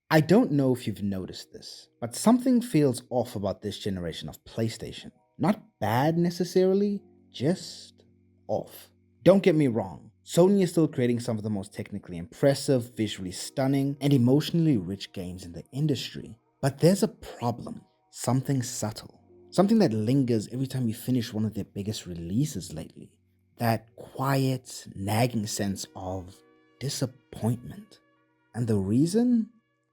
I don't know if you've noticed this, but something feels off about this generation of PlayStation. Not bad necessarily, just off. Don't get me wrong, Sony is still creating some of the most technically impressive, visually stunning, and emotionally rich games in the industry. But there's a problem, something subtle, something that lingers every time you finish one of their biggest releases lately. That quiet, nagging sense of disappointment. And the reason?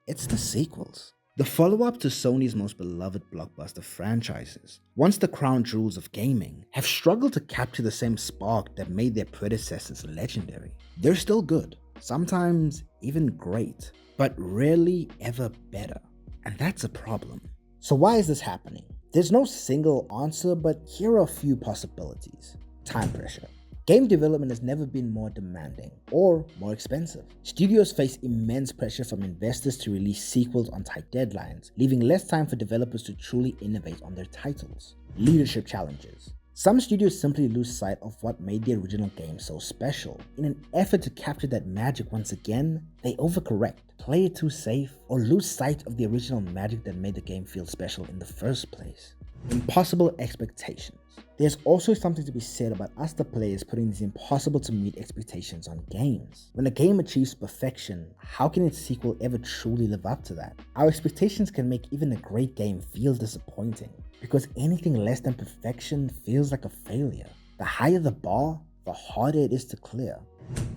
It's the sequels. The follow up to Sony's most beloved blockbuster franchises, once the crown jewels of gaming, have struggled to capture the same spark that made their predecessors legendary. They're still good, sometimes even great, but rarely ever better. And that's a problem. So, why is this happening? There's no single answer, but here are a few possibilities. Time pressure. Game development has never been more demanding or more expensive. Studios face immense pressure from investors to release sequels on tight deadlines, leaving less time for developers to truly innovate on their titles. Leadership challenges. Some studios simply lose sight of what made the original game so special. In an effort to capture that magic once again, they overcorrect, play it too safe, or lose sight of the original magic that made the game feel special in the first place. Impossible expectations. There's also something to be said about us the players putting these impossible to meet expectations on games. When a game achieves perfection, how can its sequel ever truly live up to that? Our expectations can make even a great game feel disappointing, because anything less than perfection feels like a failure. The higher the bar, the harder it is to clear.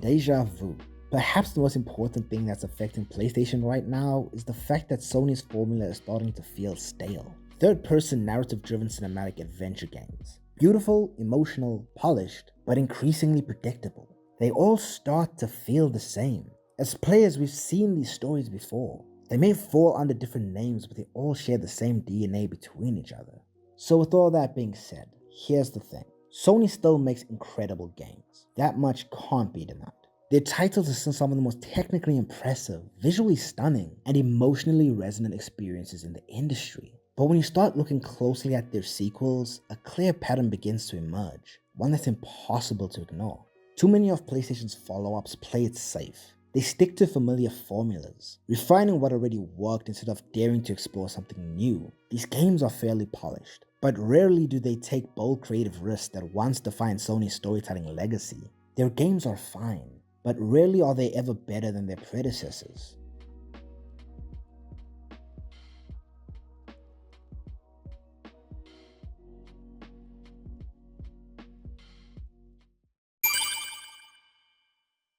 Deja vu. Perhaps the most important thing that's affecting PlayStation right now is the fact that Sony's formula is starting to feel stale. Third-person narrative-driven cinematic adventure games. Beautiful, emotional, polished, but increasingly predictable. They all start to feel the same. As players, we've seen these stories before. They may fall under different names, but they all share the same DNA between each other. So with all that being said, here's the thing. Sony still makes incredible games. That much can't be denied. Their titles are still some of the most technically impressive, visually stunning, and emotionally resonant experiences in the industry. But when you start looking closely at their sequels, a clear pattern begins to emerge, one that's impossible to ignore. Too many of PlayStation's follow-ups play it safe. They stick to familiar formulas, refining what already worked instead of daring to explore something new. These games are fairly polished, but rarely do they take bold creative risks that once defined Sony's storytelling legacy. Their games are fine, but rarely are they ever better than their predecessors.